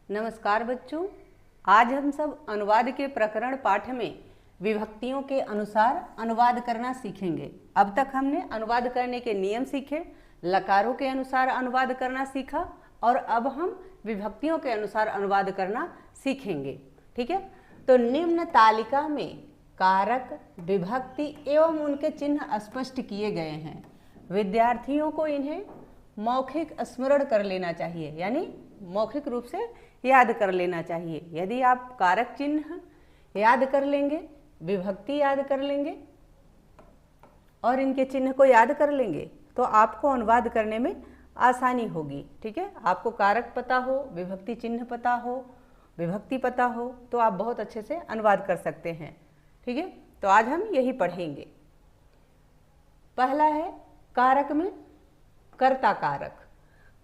नमस्कार बच्चों, आज हम सब अनुवाद के प्रकरण पाठ में विभक्तियों के अनुसार अनुवाद करना सीखेंगे। अब तक हमने अनुवाद करने के नियम सीखे, लकारों के अनुसार अनुवाद करना सीखा और अब हम विभक्तियों के अनुसार अनुवाद करना सीखेंगे। ठीक है, तो निम्न तालिका में कारक, विभक्ति एवं उनके चिन्ह स्पष्ट किए गए हैं। विद्यार्थियों को इन्हें मौखिक स्मरण कर लेना चाहिए, यानी मौखिक रूप से याद कर लेना चाहिए। यदि आप कारक चिन्ह याद कर लेंगे, विभक्ति याद कर लेंगे और इनके चिन्ह को याद कर लेंगे तो आपको अनुवाद करने में आसानी होगी। ठीक है, आपको कारक पता हो, विभक्ति चिन्ह पता हो, विभक्ति पता हो तो आप बहुत अच्छे से अनुवाद कर सकते हैं। ठीक है, तो आज हम यही पढ़ेंगे। पहला है कारक में कर्ता कारक।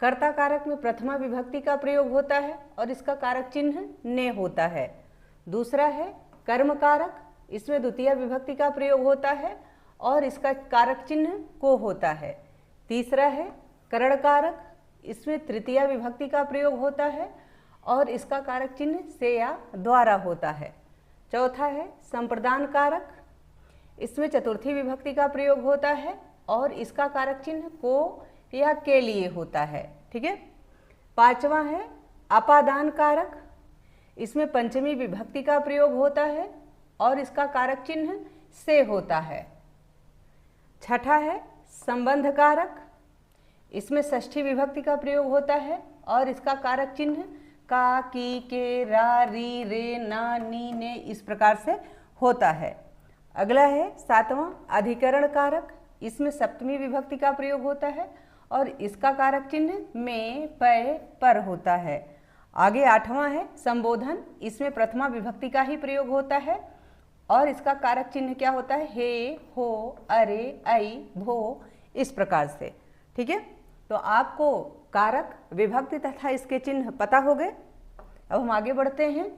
कर्ता कारक में प्रथमा विभक्ति का प्रयोग होता है और इसका कारक चिन्ह ने होता है। दूसरा है कर्म कारक, इसमें द्वितीय विभक्ति का प्रयोग होता है और इसका कारक चिन्ह को होता है। तीसरा है करण कारक, इसमें तृतीय विभक्ति का प्रयोग होता है और इसका कारक चिन्ह से या द्वारा होता है। चौथा है संप्रदान कारक, इसमें चतुर्थी विभक्ति का प्रयोग होता है और इसका कारक चिन्ह को या के लिए होता है। ठीक है, पांचवा है अपादान कारक, इसमें पंचमी विभक्ति का प्रयोग होता है और इसका कारक चिन्ह से होता है। छठा है संबंध कारक, इसमें षष्ठी विभक्ति का प्रयोग होता है और इसका कारक चिन्ह का, की, के, रा, री, रे, ना, नी, ने इस प्रकार से होता है। अगला है सातवां अधिकरण कारक, इसमें सप्तमी विभक्ति का प्रयोग होता है और इसका कारक चिन्ह में, पे, पर होता है। आगे आठवां है संबोधन, इसमें प्रथमा विभक्ति का ही प्रयोग होता है और इसका कारक चिन्ह क्या होता है, हे, हो, अरे, ऐ, भो, इस प्रकार से। ठीक है, तो आपको कारक, विभक्ति तथा इसके चिन्ह पता हो गए। अब हम आगे बढ़ते हैं।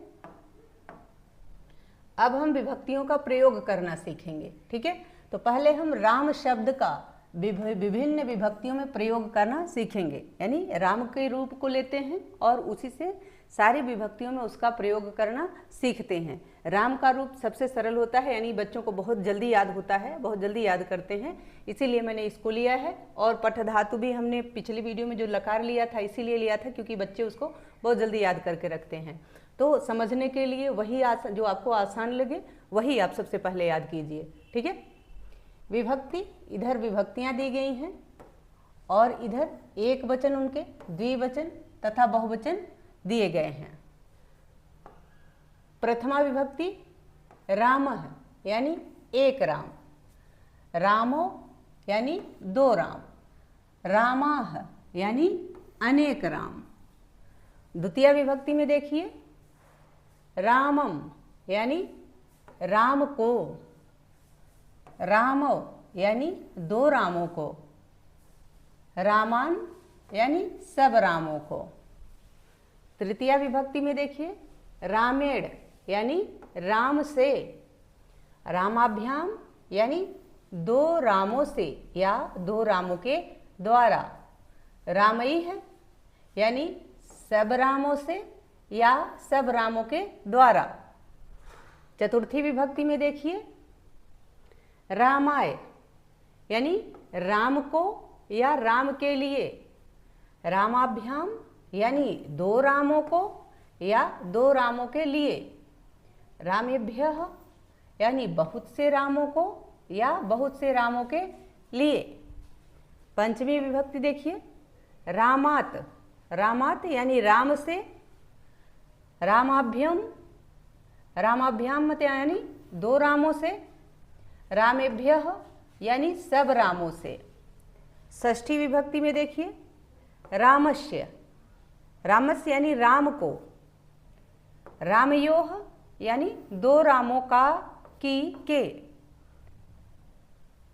अब हम विभक्तियों का प्रयोग करना सीखेंगे। ठीक है, तो पहले हम राम शब्द का विभिन्न विभक्तियों में प्रयोग करना सीखेंगे, यानी राम के रूप को लेते हैं और उसी से सारी विभक्तियों में उसका प्रयोग करना सीखते हैं। राम का रूप सबसे सरल होता है, यानी बच्चों को बहुत जल्दी याद होता है, बहुत जल्दी याद करते हैं, इसीलिए मैंने इसको लिया है। और पठ धातु भी हमने पिछली वीडियो में जो लकार लिया था इसीलिए लिया था क्योंकि बच्चे उसको बहुत जल्दी याद करके रखते हैं। तो समझने के लिए वही जो आपको आसान लगे वही आप सबसे पहले याद कीजिए। ठीक है, विभक्ति, इधर विभक्तियां दी गई हैं और इधर एक वचन, उनके द्विवचन तथा बहुवचन दिए गए हैं। प्रथमा विभक्ति रामः यानी एक राम, रामो यानी दो राम, रामाः यानी अनेक राम। द्वितीय विभक्ति में देखिए रामम यानी राम को, रामो यानी दो रामों को, रामान यानी सब रामों को। तृतीय विभक्ति में देखिए रामेण यानी राम से, रामाभ्याम यानी दो रामों से या दो रामों के द्वारा, रामैः यानी सब रामों से या सब रामों के द्वारा। चतुर्थी विभक्ति में देखिए रामाय यानी राम को या राम के लिए, रामाभ्याम यानी दो रामों को या दो रामों के लिए, रामेभ्यः यानी बहुत से रामों को या बहुत से रामों के लिए। पंचमी विभक्ति देखिए रामात, रामात यानी राम से, रामाभ्यम, रामाभ्याम मत यानी दो रामों से, रामेभ्यः यानी सब रामों से। षष्ठी विभक्ति में देखिए रामस्य, रामस्य यानी राम को, रामयोः यानी दो रामों का, की, के,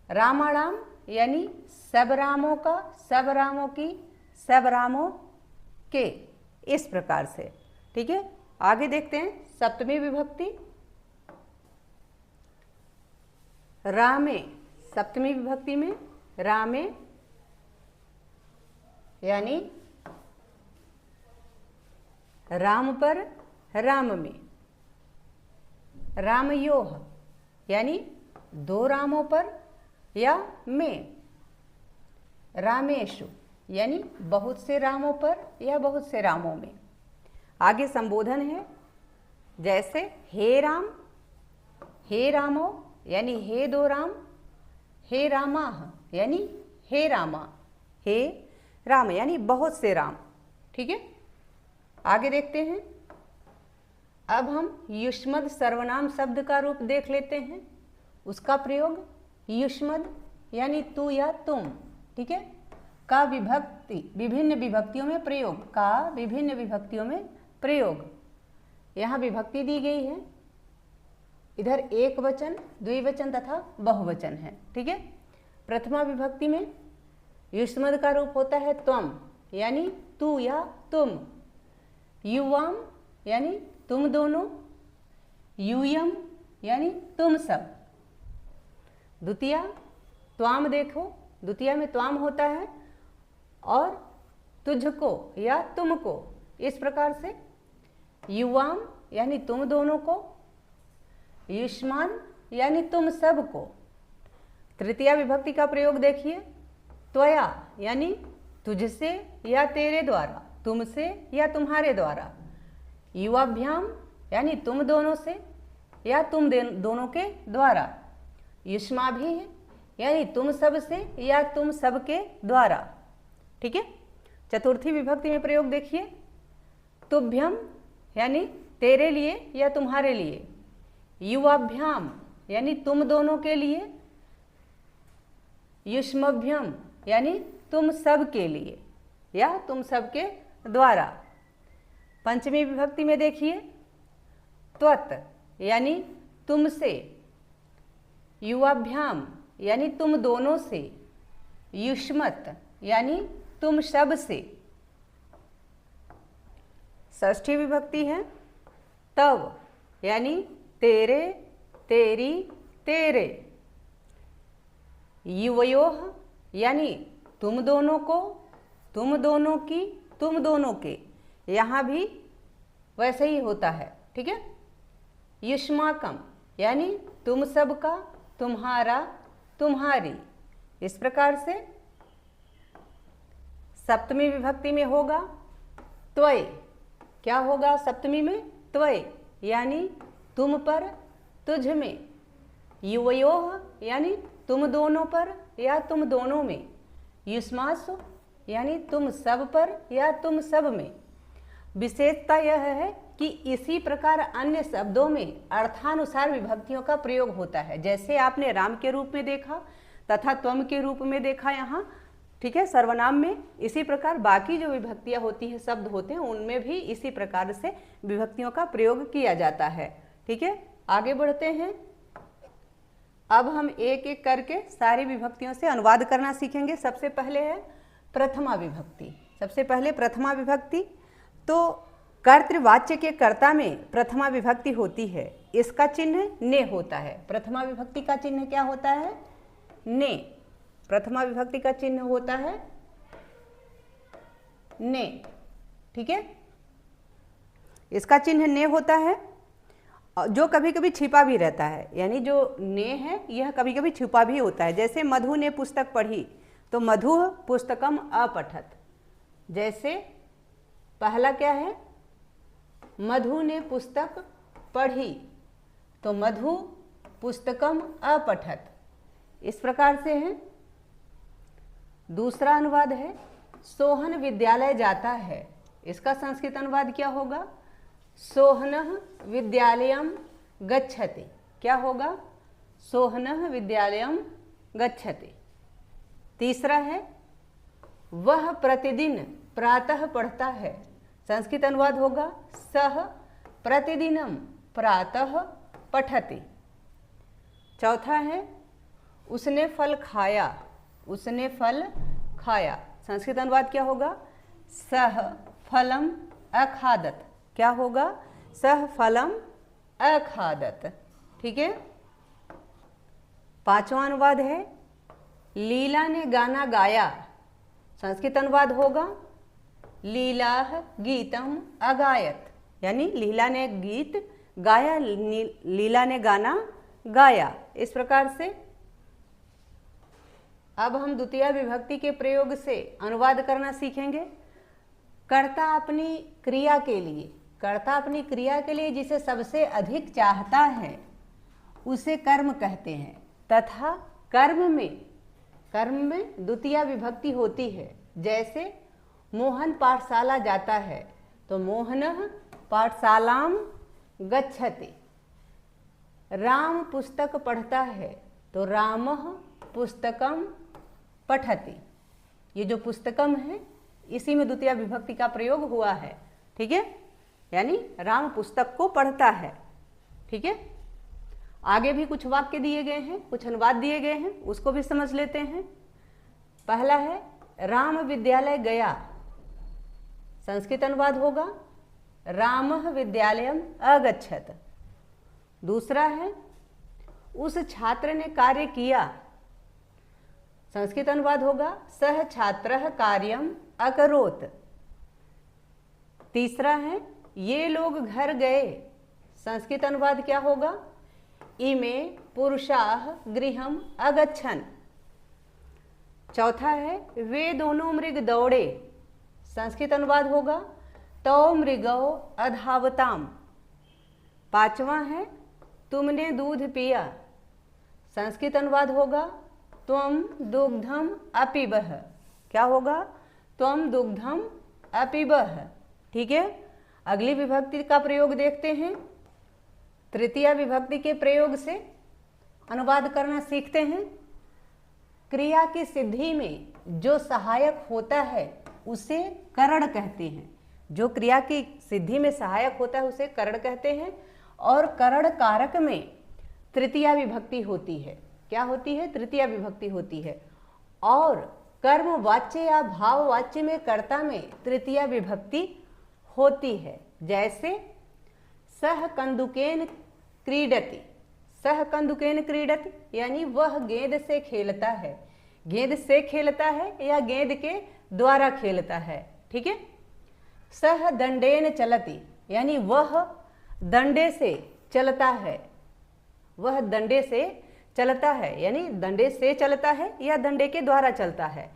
रामाणाम यानी सब रामों का, सब रामों की, सब रामों के, इस प्रकार से। ठीक है, आगे देखते हैं सप्तमी विभक्ति रामे। सप्तमी विभक्ति में रामे यानी राम पर, राम में। रामयोः यानी दो रामों पर या में। रामेषु यानी बहुत से रामों पर या बहुत से रामों में। आगे संबोधन है, जैसे हे राम, हे रामो यानी हे दो राम, हे रामाः यानी हे रामा, हे राम यानी बहुत से राम। ठीक है, आगे देखते हैं। अब हम युष्मद सर्वनाम शब्द का रूप देख लेते हैं। उसका प्रयोग युष्मद यानी तू या तुम। ठीक है, का विभक्ति विभिन्न विभक्तियों में प्रयोग, का विभिन्न विभक्तियों में प्रयोग। यहाँ विभक्ति दी गई है, इधर एक वचन, द्विवचन तथा बहुवचन है। ठीक है, प्रथमा विभक्ति में युष्मद का रूप होता है त्वम यानी तू या तुम। युवाम यानी तुम दोनों। यूयम यानी तुम सब। द्वितीया त्वाम देखो, द्वितीया में त्वाम होता है और तुझको या तुमको। इस प्रकार से युवाम यानी तुम दोनों को, युष्मान यानी तुम सब को। तृतीया विभक्ति का प्रयोग देखिए, त्वया यानी तुझसे या तेरे द्वारा, तुमसे या तुम्हारे द्वारा। युवाभ्याम यानी तुम दोनों से या तुम दोनों के द्वारा। युष्माभि यानी तुम सब से या तुम सब के द्वारा। ठीक है, चतुर्थी विभक्ति में प्रयोग देखिए, तुभ्यम यानी तेरे लिए या तुम्हारे लिए। युवाभ्याम यानी तुम दोनों के लिए। युष्मभ्यम यानी तुम सब के लिए या तुम सब के द्वारा। पंचमी विभक्ति में देखिए, त्वत् यानी तुमसे। युवाभ्याम यानी तुम दोनों से। युष्मत् यानी तुम सब से। षष्ठी विभक्ति है, तव यानी तेरे, तेरी, तेरे। युवयोः यानी तुम दोनों को, तुम दोनों की, तुम दोनों के। यहाँ भी वैसे ही होता है। ठीक है, युष्माकम यानी तुम सबका, तुम्हारा, तुम्हारी। इस प्रकार से सप्तमी विभक्ति में होगा त्वय। क्या होगा सप्तमी में? त्वय यानी तुम पर, तुझ में। युवयोः यानी तुम दोनों पर या तुम दोनों में। युष्मासु यानी तुम सब पर या तुम सब में। विशेषता यह है कि इसी प्रकार अन्य शब्दों में अर्थानुसार विभक्तियों का प्रयोग होता है। जैसे आपने राम के रूप में देखा तथा त्वम के रूप में देखा यहाँ, ठीक है, सर्वनाम में। इसी प्रकार बाकी जो विभक्तियाँ होती हैं, शब्द होते हैं, उनमें भी इसी प्रकार से विभक्तियों का प्रयोग किया जाता है। ठीक है, आगे बढ़ते हैं। अब हम एक एक करके सारी विभक्तियों से अनुवाद करना सीखेंगे। सबसे पहले है प्रथमा विभक्ति। सबसे पहले प्रथमा विभक्ति, तो कर्तृवाच्य के कर्ता में प्रथमा विभक्ति होती है। इसका चिन्ह ने होता है। प्रथमा विभक्ति का चिन्ह क्या होता है? ने। प्रथमा विभक्ति का चिन्ह होता है ने। ठीक है, इसका चिन्ह ने होता है, जो कभी कभी छिपा भी रहता है। यानी जो ने है यह कभी कभी छिपा भी होता है। जैसे मधु ने पुस्तक पढ़ी, तो मधु पुस्तकम अपठत। जैसे पहला क्या है? मधु ने पुस्तक पढ़ी, तो मधु पुस्तकम अपठत। इस प्रकार से है। दूसरा अनुवाद है सोहन विद्यालय जाता है। इसका संस्कृत अनुवाद क्या होगा? सोहनः विद्यालयम गच्छति। क्या होगा? सोहनः विद्यालयम गच्छति। तीसरा है वह प्रतिदिन प्रातः पढ़ता है। संस्कृत अनुवाद होगा सह प्रतिदिनम प्रातः पठति। चौथा है उसने फल खाया। उसने फल खाया। संस्कृत अनुवाद क्या होगा? सह फलम अखादत। क्या होगा? सह फलम अखादत। ठीक है। पांचवा अनुवाद है लीला ने गाना गाया। संस्कृत अनुवाद होगा लीलाह गीतम अगायत। यानी लीला ने गीत गाया, लीला ने गाना गाया। इस प्रकार से अब हम द्वितीय विभक्ति के प्रयोग से अनुवाद करना सीखेंगे। कर्ता अपनी क्रिया के लिए, कर्ता अपनी क्रिया के लिए जिसे सबसे अधिक चाहता है उसे कर्म कहते हैं, तथा कर्म में द्वितीय विभक्ति होती है। जैसे मोहन पाठशाला जाता है तो मोहनः पाठशालाम गच्छति। राम पुस्तक पढ़ता है तो रामः पुस्तकम पठति। ये जो पुस्तकम है इसी में द्वितीय विभक्ति का प्रयोग हुआ है। ठीक है, यानी राम पुस्तक को पढ़ता है। ठीक है, आगे भी कुछ वाक्य दिए गए हैं, कुछ अनुवाद दिए गए हैं, उसको भी समझ लेते हैं। पहला है राम विद्यालय गया, संस्कृत अनुवाद होगा रामः विद्यालयम अगच्छत। दूसरा है उस छात्र ने कार्य किया, संस्कृत अनुवाद होगा सह छात्रः कार्यम अकरोत्। तीसरा है ये लोग घर गए, संस्कृत अनुवाद क्या होगा इमे पुरुषाः गृहम अगच्छन्। चौथा है वे दोनों मृग दौड़े, संस्कृत अनुवाद होगा तौ मृगौ अधावताम। पांचवा है तुमने दूध पिया, संस्कृत अनुवाद होगा त्वं दुग्धम अपिबः। क्या होगा त्वं दुग्धम अपिबः। ठीक है, अगली विभक्ति का प्रयोग देखते हैं। तृतीय विभक्ति के प्रयोग से अनुवाद करना सीखते हैं। क्रिया की सिद्धि में जो सहायक होता है उसे करण कहते हैं। जो क्रिया की सिद्धि में सहायक होता है उसे करण कहते हैं। और करण कारक में तृतीया विभक्ति होती है। क्या होती है? तृतीया विभक्ति होती है। और कर्म वाच्य या भाव वाच्य में कर्ता में तृतीया विभक्ति होती है। जैसे सह कंदुकेन क्रीडति, सह कंदुकेन क्रीडति यानी वह गेंद से खेलता है। गेंद से खेलता है या गेंद के द्वारा खेलता है। ठीक है। सह दंडेन चलति यानी वह दंडे से चलता है। वह दंडे से चलता है यानी दंडे से चलता है या दंडे के द्वारा चलता है।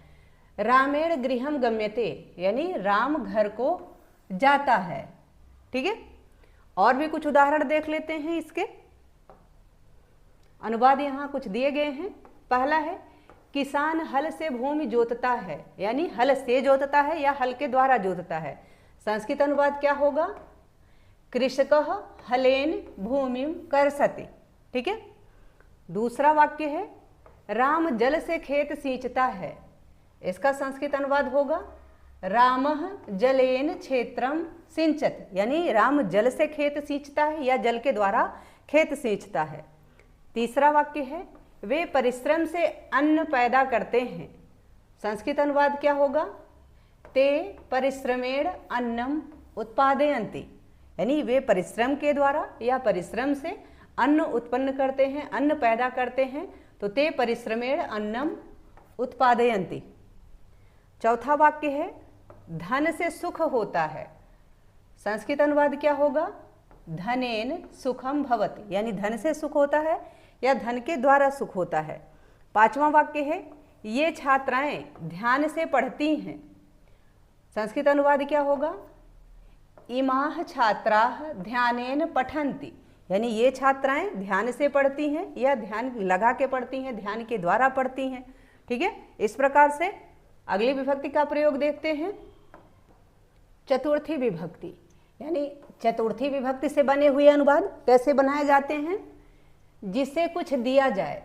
रामेण गृहम गम्यते यानी राम घर को जाता है। ठीक है। और भी कुछ उदाहरण देख लेते हैं इसके। अनुवाद यहाँ कुछ दिए गए हैं। पहला है किसान हल से भूमि जोतता है यानी हल से जोतता है या हल के द्वारा जोतता है। संस्कृत अनुवाद क्या होगा? कृषकः हलेन भूमिम कर्षति। ठीक है। दूसरा वाक्य है राम जल से खेत सींचता है। इसका संस्कृत अनुवाद होगा रामः जलेन क्षेत्रम सिंचत यानी राम जल से खेत सींचता है या जल के द्वारा खेत सींचता है। तीसरा वाक्य है वे परिश्रम से अन्न पैदा करते हैं। संस्कृत अनुवाद क्या होगा? ते परिश्रमेण अन्नम उत्पादयन्ति यानी वे परिश्रम के द्वारा या परिश्रम से अन्न उत्पन्न करते हैं, अन्न पैदा करते हैं। तो ते परिश्रमेण अन्नम उत्पादयन्ति। चौथा वाक्य है धन से सुख होता है। संस्कृत अनुवाद क्या होगा? धनेन सुखम भवति यानी धन से सुख होता है या धन के द्वारा सुख होता है। पांचवा वाक्य है ये छात्राएं ध्यान से पढ़ती हैं। संस्कृत अनुवाद क्या होगा? इमाः छात्राः ध्यानेन पठन्ति यानी ये छात्राएं ध्यान से पढ़ती हैं या ध्यान लगा के पढ़ती हैं, ध्यान के द्वारा पढ़ती हैं। ठीक है। इस प्रकार से अगली विभक्ति का प्रयोग देखते हैं। चतुर्थी विभक्ति यानी चतुर्थी विभक्ति से बने हुए अनुवाद कैसे बनाए जाते हैं? जिसे कुछ दिया जाए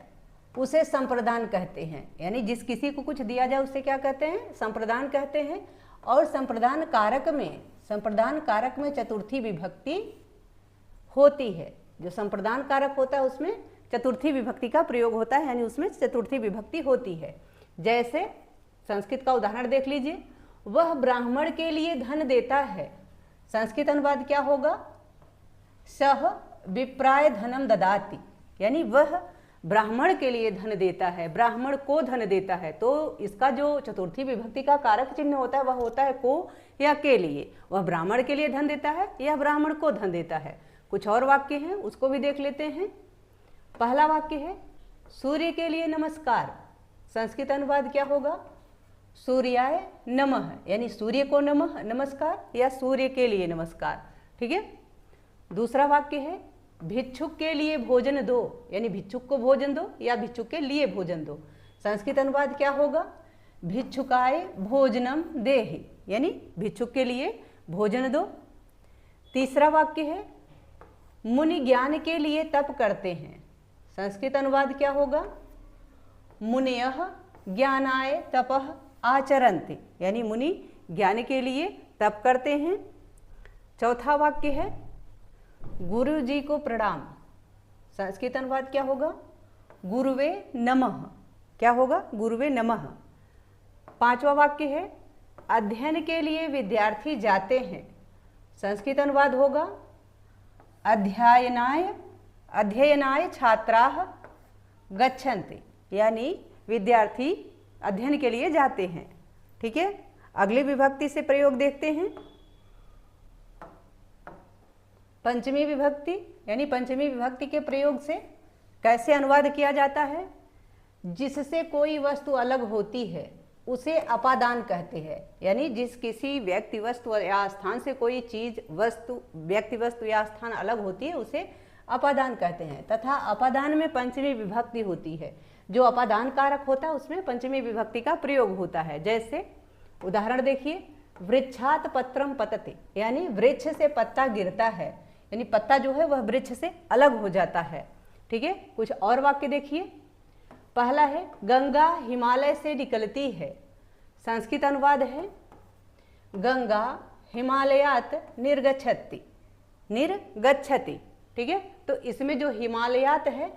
उसे संप्रदान कहते हैं यानी जिस किसी को कुछ दिया जाए उसे क्या कहते हैं? संप्रदान कहते हैं। और संप्रदान कारक में चतुर्थी विभक्ति होती है। जो संप्रदान कारक होता है उसमें चतुर्थी विभक्ति का प्रयोग होता है यानी उसमें चतुर्थी विभक्ति होती है। जैसे संस्कृत का उदाहरण देख लीजिए, वह ब्राह्मण के लिए धन देता है। संस्कृत अनुवाद क्या होगा? सह विप्राय धनम ददाति यानी वह ब्राह्मण के लिए धन देता है, ब्राह्मण को धन देता है। तो इसका जो चतुर्थी विभक्ति का कारक चिन्ह होता है वह होता है को या के लिए। वह ब्राह्मण के लिए धन देता है या ब्राह्मण को धन देता है। कुछ और वाक्य हैं, उसको भी देख लेते हैं। पहला वाक्य है सूर्य के लिए नमस्कार। संस्कृत अनुवाद क्या होगा? सूर्याय नमः, यानी सूर्य को नमः नमस्कार या सूर्य के लिए नमस्कार। ठीक है। दूसरा वाक्य है भिक्षुक के लिए भोजन दो, यानी भिक्षुक को भोजन दो या भिक्षुक के लिए भोजन दो। संस्कृत अनुवाद क्या होगा? भिक्षुकाय भोजनम देहि, यानी भिक्षुक के लिए भोजन दो। तीसरा वाक्य है मुनि ज्ञान के लिए तप करते हैं। संस्कृत अनुवाद क्या होगा? मुनयः ज्ञानाय तपः आचरन्ति, यानी मुनि ज्ञान के लिए तप करते हैं। चौथा वाक्य है गुरु जी को प्रणाम। संस्कृत अनुवाद क्या होगा? गुरुवे नमः। क्या होगा? गुरुवे नमः। पांचवा वाक्य है अध्ययन के लिए विद्यार्थी जाते हैं। संस्कृत अनुवाद होगा अध्ययनाय छात्राः गच्छन्ति, यानी विद्यार्थी अध्ययन के लिए जाते हैं। ठीक है। अगली विभक्ति से प्रयोग देखते हैं। पंचमी विभक्ति, यानी पंचमी विभक्ति के प्रयोग से कैसे अनुवाद किया जाता है? जिससे कोई वस्तु अलग होती है उसे अपादान कहते हैं, यानी जिस किसी व्यक्ति वस्तु या स्थान से कोई चीज वस्तु व्यक्ति वस्तु या स्थान अलग होती है उसे अपादान कहते हैं। तथा अपादान में पंचमी विभक्ति होती है। जो अपादान कारक होता है उसमें पंचमी विभक्ति का प्रयोग होता है। जैसे उदाहरण देखिए वृक्षात पत्रम पतते, यानी वृक्ष से पत्ता गिरता है, यानी पत्ता जो है वह वृक्ष से अलग हो जाता है। ठीक है। कुछ और वाक्य देखिए। पहला है गंगा हिमालय से निकलती है। संस्कृत अनुवाद है गंगा हिमालयात निर्गच्छति, निर्गच्छति। ठीक है। तो इसमें जो हिमालयात है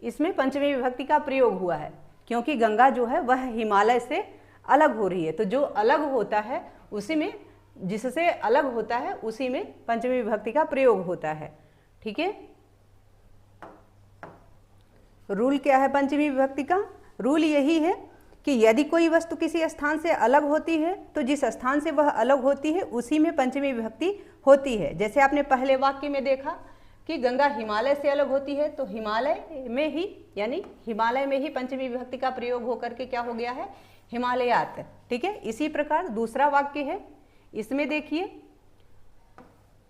इसमें पंचमी विभक्ति का प्रयोग हुआ है, क्योंकि गंगा जो है वह हिमालय से अलग हो रही है। तो जो अलग होता है उसी में, जिससे अलग होता है उसी में पंचमी विभक्ति का प्रयोग होता है। ठीक है। रूल क्या है पंचमी विभक्ति का? रूल यही है कि यदि कोई वस्तु किसी स्थान से अलग होती है तो जिस स्थान से वह अलग होती है उसी में पंचमी विभक्ति होती है। जैसे आपने पहले वाक्य में देखा कि गंगा हिमालय से अलग होती है, तो हिमालय में ही, यानी हिमालय में ही पंचमी विभक्ति का प्रयोग होकर के क्या हो गया है? हिमालयात। ठीक है। इसी प्रकार दूसरा वाक्य है, इसमें देखिए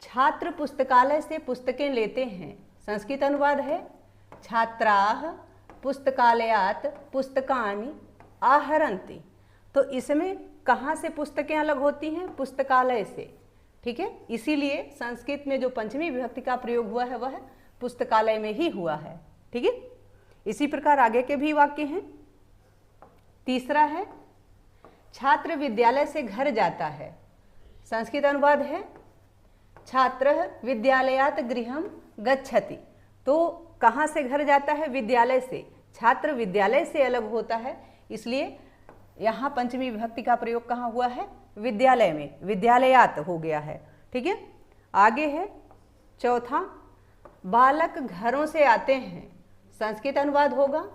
छात्र पुस्तकालय से पुस्तकें लेते हैं। संस्कृत अनुवाद है छात्राः पुस्तकालयात पुस्तकानि आहरन्ति। तो इसमें कहाँ से पुस्तकें अलग होती हैं? पुस्तकालय से। ठीक है। इसीलिए संस्कृत में जो पंचमी विभक्ति का प्रयोग हुआ है वह पुस्तकालय में ही हुआ है। ठीक है। इसी प्रकार आगे के भी वाक्य हैं। तीसरा है छात्र विद्यालय से घर जाता है। संस्कृत अनुवाद है छात्रः विद्यालयात गृहं गच्छति। तो कहाँ से घर जाता है? विद्यालय से। छात्र विद्यालय से अलग होता है, इसलिए यहाँ पंचमी विभक्ति का प्रयोग कहाँ हुआ है? विद्यालय में, विद्यालयात हो गया है। ठीक है। आगे है चौथा बालक घरों से आते हैं। संस्कृत अनुवाद होगा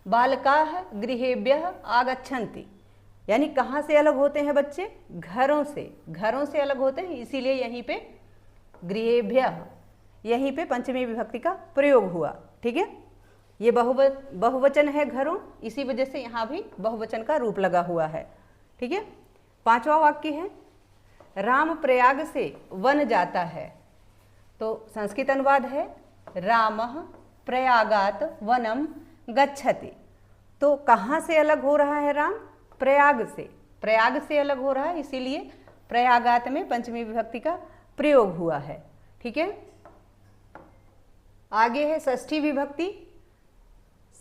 बालकाः गृहेभ्यः आगच्छन्ति, यानी कहाँ से अलग होते हैं बच्चे? घरों से। घरों से अलग होते हैं, इसीलिए यहीं पे गृहेभ्यः, यहीं पे पंचमी विभक्ति का प्रयोग हुआ। ठीक है। ये बहुवचन है घरों, इसी वजह से यहाँ भी बहुवचन का रूप लगा हुआ है। ठीक है। पांचवा वाक्य है राम प्रयाग से वन जाता है। तो संस्कृत अनुवाद है रामः प्रयागात वनम गच्छति। तो कहाँ से अलग हो रहा है राम? प्रयाग से। प्रयाग से अलग हो रहा है, इसीलिए प्रयागात में पंचमी विभक्ति का प्रयोग हुआ है। ठीक है। आगे है षष्ठी विभक्ति।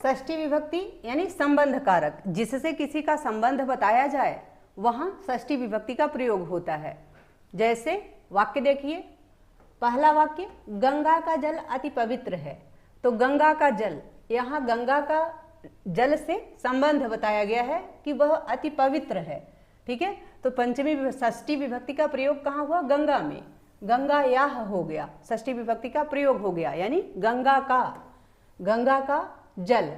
षष्ठी विभक्ति यानी संबंध कारक, जिससे किसी का संबंध बताया जाए वहां षष्ठी विभक्ति का प्रयोग होता है। जैसे वाक्य देखिए, पहला वाक्य गंगा का जल अति पवित्र है। तो गंगा का जल, यहाँ गंगा का जल से संबंध बताया गया है कि वह अति पवित्र है। ठीक है। तो पंचमी षष्ठी विभक्ति का प्रयोग कहाँ हुआ? गंगा में। गंगा याह हो गया, षष्ठी विभक्ति का प्रयोग हो गया, यानी गंगा का। गंगा का जल,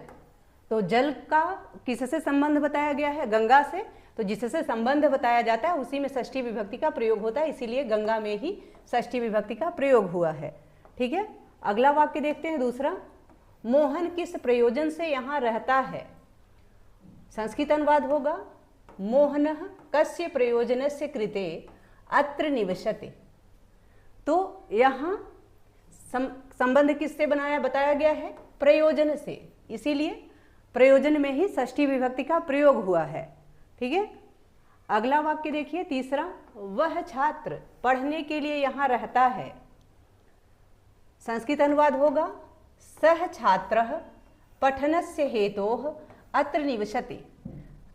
तो जल का किससे संबंध बताया गया है? गंगा से। तो जिससे संबंध बताया जाता है उसी में षष्ठी विभक्ति का प्रयोग होता है, इसीलिए गंगा में ही षष्ठी विभक्ति का प्रयोग हुआ है। ठीक है, अगला वाक्य देखते हैं दूसरा। मोहन किस प्रयोजन से यहाँ रहता है? संस्कृत अनुवाद होगा मोहनः कस्य प्रयोजनस्य कृते अत्र निवसते। तो यहाँ संबंध किससे बताया गया है? प्रयोजन से, इसीलिए प्रयोजन में ही षष्ठी विभक्ति का प्रयोग हुआ है। ठीक है, अगला वाक्य देखिए तीसरा। वह छात्र पढ़ने के लिए यहाँ रहता है। संस्कृत अनुवाद होगा सह छात्रः पठनस्य हेतोः अत्र निवसति।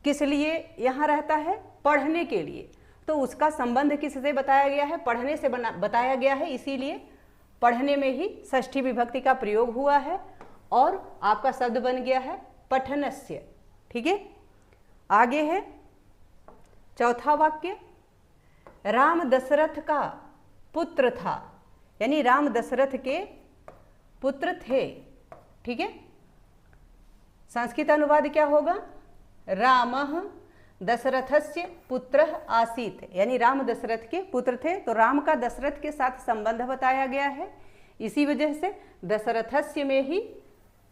किस लिए यहाँ रहता है? पढ़ने के लिए। तो उसका संबंध किससे बताया गया है? पढ़ने से बताया गया है, इसीलिए पढ़ने में ही षष्ठी विभक्ति का प्रयोग हुआ है और आपका शब्द बन गया है पठनस्य। ठीक है, आगे है चौथा वाक्य। राम दशरथ का पुत्र था, यानी राम दशरथ के पुत्र थे। ठीक है, संस्कृत अनुवाद क्या होगा? रामः दशरथस्य पुत्रः आसीत्, यानी राम दशरथ के पुत्र थे। तो राम का दशरथ के साथ संबंध बताया गया है, इसी वजह से दशरथस्य में ही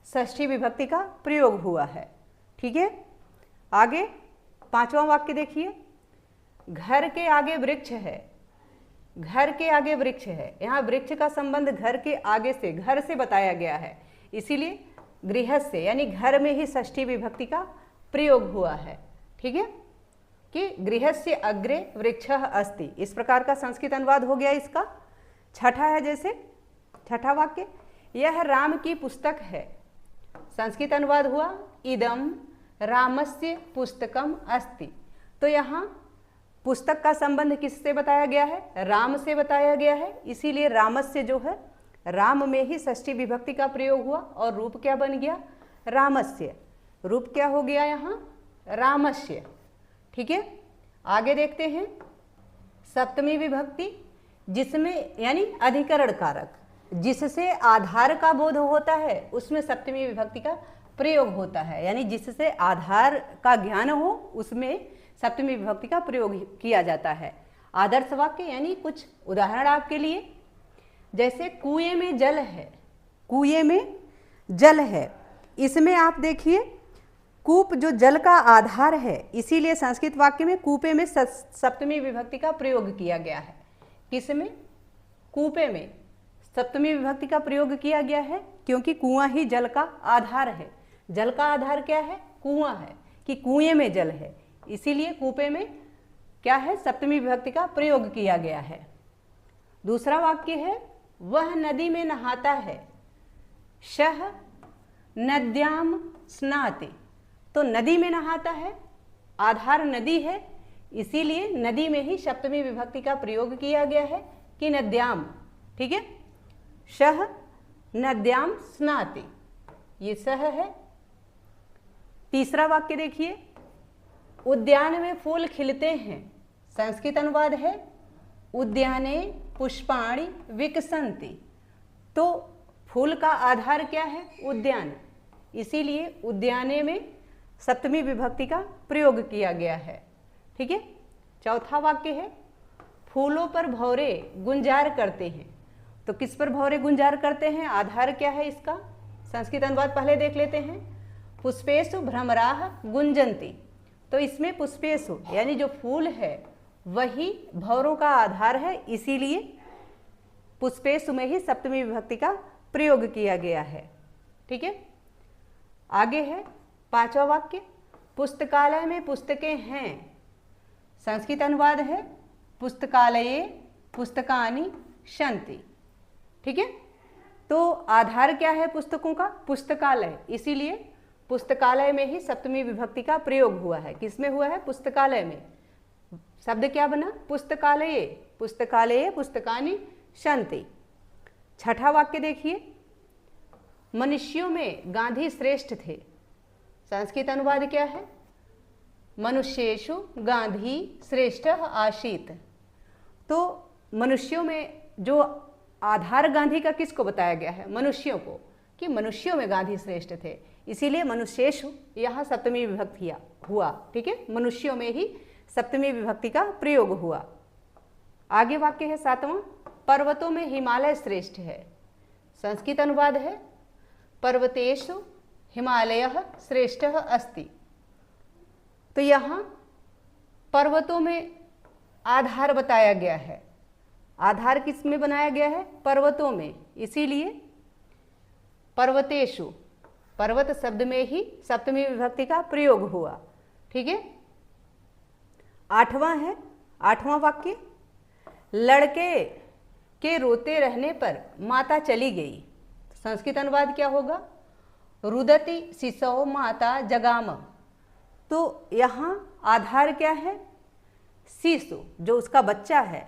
षष्ठी विभक्ति का प्रयोग हुआ है। ठीक है, आगे पांचवा वाक्य देखिए। घर के आगे वृक्ष है। घर के आगे वृक्ष है, यहाँ वृक्ष का संबंध घर के आगे से, घर से बताया गया है, इसीलिए गृहस्य यानी घर में ही षष्ठी विभक्ति का प्रयोग हुआ है। ठीक है, कि गृहस्य अग्रे वृक्षः अस्ति, इस प्रकार का संस्कृत अनुवाद हो गया इसका। छठा है जैसे छठा वाक्य। यह राम की पुस्तक है। संस्कृत अनुवाद हुआ इदम रामस्य पुस्तकम अस्ति। तो यहाँ पुस्तक का संबंध किससे बताया गया है? राम से बताया गया है, इसीलिए रामस्य जो है राम में ही षष्ठी विभक्ति का प्रयोग हुआ और रूप क्या बन गया? रामस्य। रूप क्या हो गया यहाँ? रामस्य। ठीक है, आगे देखते हैं सप्तमी विभक्ति, जिसमें यानी अधिकरण कारक, जिससे आधार का बोध होता है उसमें सप्तमी विभक्ति का प्रयोग होता है, यानी जिससे आधार का ज्ञान हो उसमें सप्तमी विभक्ति का प्रयोग किया जाता है। आदर्श वाक्य यानी कुछ उदाहरण आपके लिए, जैसे कुएं में जल है। कुएं में जल है, इसमें आप देखिए कूप जो जल का आधार है, इसीलिए संस्कृत वाक्य में कूपे में सप्तमी विभक्ति का प्रयोग किया गया है। किसमें? कूपे में सप्तमी विभक्ति का प्रयोग किया गया है, क्योंकि कुआं ही जल का आधार है। जल का आधार क्या है? कुआं है, कि कुएं में जल है, इसीलिए कूपे में क्या है? सप्तमी विभक्ति का प्रयोग किया गया है। दूसरा वाक्य है वह नदी में नहाता है। शह नद्याम स्नाति। तो नदी में नहाता है, आधार नदी है, इसीलिए नदी में ही सप्तमी विभक्ति का प्रयोग किया गया है कि नद्याम। ठीक है, शह नद्याम स्नाति, ये सह है। तीसरा वाक्य देखिए, उद्यान में फूल खिलते हैं। संस्कृत अनुवाद है उद्याने पुष्पाणि विकसन्ति। तो फूल का आधार क्या है? उद्यान, इसीलिए उद्याने में सप्तमी विभक्ति का प्रयोग किया गया है। ठीक है, चौथा वाक्य है फूलों पर भौरे गुंजार करते हैं। तो किस पर भौरे गुंजार करते हैं? आधार क्या है इसका? संस्कृत अनुवाद पहले देख लेते हैं। पुष्पेषु भ्रमराः गुंजन्ति। तो इसमें पुष्पेषु यानी जो फूल है वही भौरों का आधार है, इसीलिए पुष्पेषु में ही सप्तमी विभक्ति का प्रयोग किया गया है। ठीक है, आगे है पांचवा वाक्य, पुस्तकालय में पुस्तकें हैं। संस्कृत अनुवाद है पुस्तकालये पुस्तकानि सन्ति। ठीक है, तो आधार क्या है पुस्तकों का? पुस्तकालय, इसीलिए पुस्तकालय में ही सप्तमी विभक्ति का प्रयोग हुआ है। किसमें हुआ है? पुस्तकालय में। शब्द क्या बना? पुस्तकालये, पुस्तकालये पुस्तकानि सन्ति। छठा वाक्य देखिए, मनुष्यों में गांधी श्रेष्ठ थे। संस्कृत अनुवाद क्या है? मनुष्येषु गांधी श्रेष्ठः आसीत्। तो मनुष्यों में जो आधार गांधी का किसको बताया गया है? मनुष्यों को। कि मनुष्यों में गांधी श्रेष्ठ थे, इसीलिए मनुष्येषु यहाँ सप्तमी विभक्ति हुआ। ठीक है, मनुष्यों में ही सप्तमी विभक्ति का प्रयोग हुआ। आगे वाक्य है 7वां, पर्वतों में हिमालय श्रेष्ठ है। संस्कृत अनुवाद है पर्वतेषु हिमालयः श्रेष्ठः अस्ति। तो यहाँ पर्वतों में आधार बताया गया है। आधार किस में बनाया गया है? पर्वतों में, इसीलिए पर्वतेषु, पर्वत शब्द में ही सप्तमी विभक्ति का प्रयोग हुआ। ठीक है, 8वां है, 8वां वाक्य, लड़के के रोते रहने पर माता चली गई। संस्कृत अनुवाद क्या होगा? रुदति शिशो माता जगाम। तो यहाँ आधार क्या है? शिशु, जो उसका बच्चा है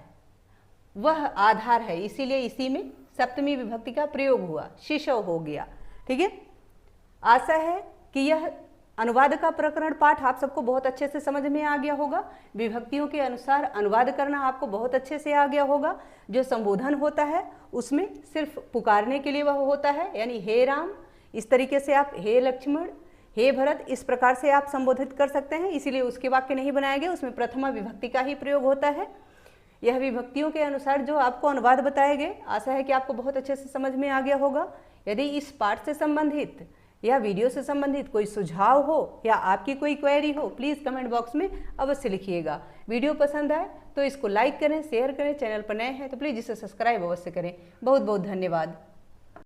वह आधार है, इसीलिए इसी में सप्तमी विभक्ति का प्रयोग हुआ, शिशु हो गया। ठीक है, आशा है कि यह अनुवाद का प्रकरण पाठ आप सबको बहुत अच्छे से समझ में आ गया होगा। विभक्तियों के अनुसार अनुवाद करना आपको बहुत अच्छे से आ गया होगा। जो संबोधन होता है उसमें सिर्फ पुकारने के लिए वह होता है, यानी हे राम, इस तरीके से आप हे लक्ष्मण, हे भरत, इस प्रकार से आप संबोधित कर सकते हैं, इसीलिए उसके वाक्य नहीं बनाए गए, उसमें प्रथमा विभक्ति का ही प्रयोग होता है। यह विभक्तियों के अनुसार जो आपको अनुवाद बताए गए, आशा है कि आपको बहुत अच्छे से समझ में आ गया होगा। यदि इस पाठ से संबंधित या वीडियो से संबंधित कोई सुझाव हो या आपकी कोई क्वेरी हो, प्लीज़ कमेंट बॉक्स में अवश्य लिखिएगा। वीडियो पसंद आए तो इसको लाइक करें, शेयर करें, चैनल पर नए हैं तो प्लीज़ इसे सब्सक्राइब अवश्य करें। बहुत बहुत धन्यवाद।